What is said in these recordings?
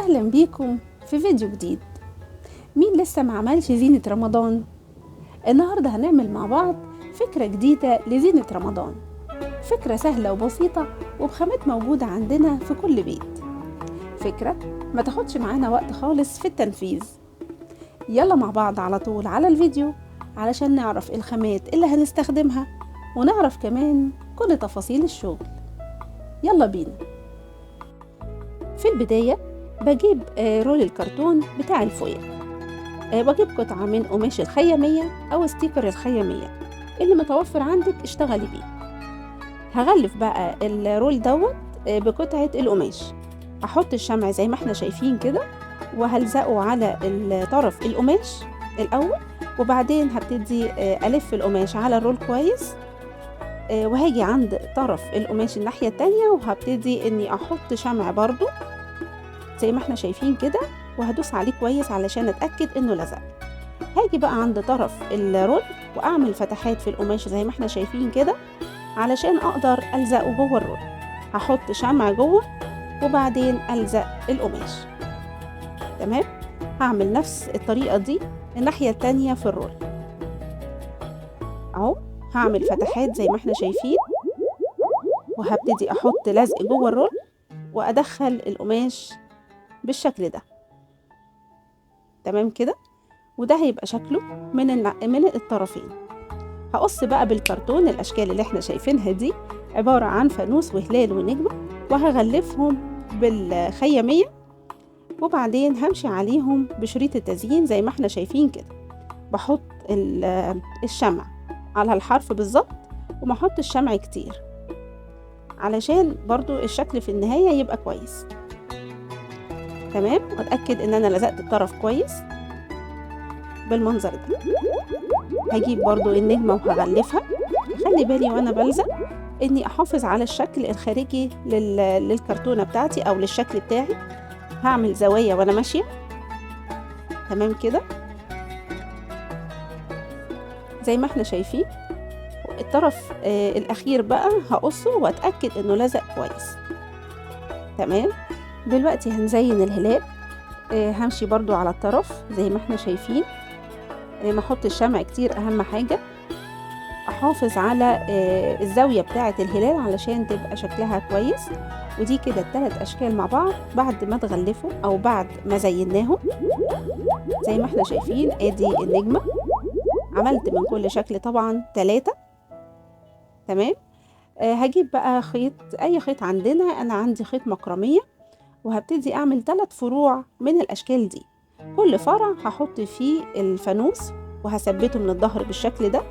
أهلا بيكم في فيديو جديد. مين لسه ما عملش زينة رمضان؟ النهاردة هنعمل مع بعض فكرة جديدة لزينة رمضان، فكرة سهلة وبسيطة وبخامات موجودة عندنا في كل بيت، فكرة ما تاخدش معانا وقت خالص في التنفيذ. يلا مع بعض على طول على الفيديو علشان نعرف الخامات اللي هنستخدمها ونعرف كمان كل تفاصيل الشغل. يلا بينا. في البداية بجيب رول الكرتون بتاع الفويل، بجيب قطعة من قماش الخيامية أو ستيكر الخيامية اللي متوفر عندك اشتغلي بيه. هغلف بقى الرول دوت بقطعة القماش، هحط الشمع زي ما احنا شايفين كده وهلزقه على طرف القماش الأول، وبعدين هبتدي ألف القماش على الرول كويس، وهاجي عند طرف القماش الناحية التانية وهبتدي اني احط شمع برضو زي ما احنا شايفين كده، وهدوس عليه كويس علشان اتأكد انه لزق. هاجي بقى عند طرف الرول واعمل فتحات في القماش زي ما احنا شايفين كده علشان اقدر الزقه جوه الرول. هحط شمع جوه وبعدين الزق القماش. تمام، هعمل نفس الطريقة دي الناحية التانية في الرول اهو. هعمل فتحات زي ما احنا شايفين وهبتدي احط لزق جوه الرول وادخل القماش بالشكل ده. تمام كده، وده هيبقى شكله من الطرفين. هقص بقى بالكرتون الاشكال اللي احنا شايفينها دي عبارة عن فانوس وهلال ونجمة، وهغلفهم بالخيامية وبعدين همشي عليهم بشريط التزيين زي ما احنا شايفين كده. بحط الشمع على الحرف بالظبط وما احط الشمع كتير علشان برضو الشكل في النهاية يبقى كويس. تمام، واتأكد ان انا لزقت الطرف كويس بالمنظر ده. هجيب برضو النجمة وهغلفها. خلي بالي وانا بلزق اني احافظ على الشكل الخارجي للكرتونة بتاعتي او للشكل بتاعي. هعمل زوايا وانا ماشية. تمام كده زي ما احنا شايفين. الطرف الاخير بقى هقصه واتأكد انه لزق كويس. تمام، دلوقتي هنزين الهلال. همشي برضو على الطرف زي ما احنا شايفين، ما احط الشمع كتير. اهم حاجة احافظ على الزاوية بتاعة الهلال علشان تبقى شكلها كويس. ودي كده الثلاث اشكال مع بعض بعد ما تغلفوا او بعد ما زيناهم زي ما احنا شايفين. ادي النجمة، عملت من كل شكل طبعا 3. تمام، هجيب بقى خيط، اي خيط عندنا. انا عندي خيط مكرمية وهبتدي اعمل 3 فروع من الاشكال دي. كل فرع هحط فيه الفانوس وهثبته من الظهر بالشكل ده،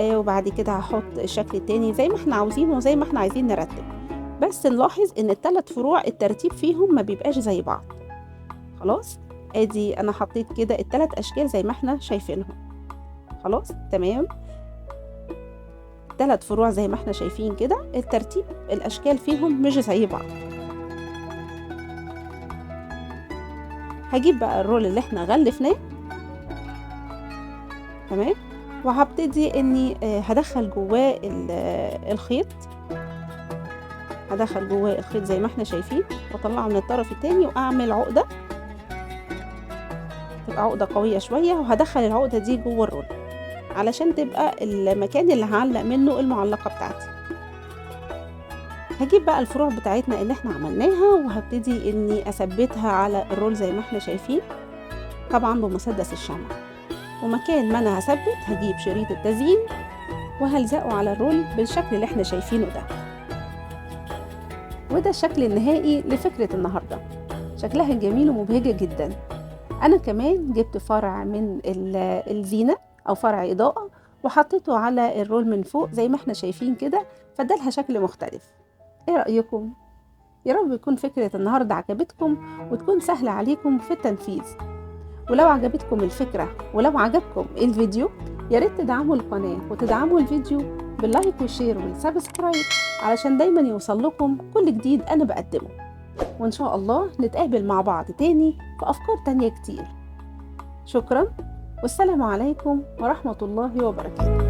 وبعد كده هحط الشكل التاني زي ما احنا عاوزينه وزي ما احنا عايزين نرتب. بس نلاحظ ان ال3 فروع الترتيب فيهم ما بيبقاش زي بعض. خلاص، ادي انا حطيت كده ال3 اشكال زي ما احنا شايفينهم. خلاص تمام، 3 فروع زي ما احنا شايفين كده، الترتيب الاشكال فيهم مش زي بعض. هجيب بقى الرول اللي احنا غلفناه. تمام، وهبتدي اني هدخل جواه الخيط. هدخل جواه الخيط زي ما احنا شايفين واطلعه من الطرف التاني واعمل عقدة، تبقى عقدة قوية شوية، وهدخل العقدة دي جوه الرول علشان تبقى المكان اللي هعلق منه المعلقة بتاعتي. هجيب بقى الفروع بتاعتنا اللي احنا عملناها وهبتدي اني اثبتها على الرول زي ما احنا شايفين، طبعا بمسدس الشمع. ومكان ما انا هثبت هجيب شريط التزيين وهلزقه على الرول بالشكل اللي احنا شايفينه ده. وده الشكل النهائي لفكرة النهاردة، شكلها جميل ومبهجة جدا. انا كمان جبت فرع من الزينة او فرع اضاءة وحطيته على الرول من فوق زي ما احنا شايفين كده، فدالها شكل مختلف. ايه رأيكم؟ يا رب يكون فكرة النهاردة عجبتكم وتكون سهلة عليكم في التنفيذ. ولو عجبتكم الفكرة ولو عجبكم الفيديو يا ريت تدعموا القناة وتدعموا الفيديو باللايك والشير والسبسكرايب علشان دايما يوصل لكم كل جديد أنا بقدمه. وإن شاء الله نتقابل مع بعض تاني في أفكار تانية كتير. شكرا، والسلام عليكم ورحمة الله وبركاته.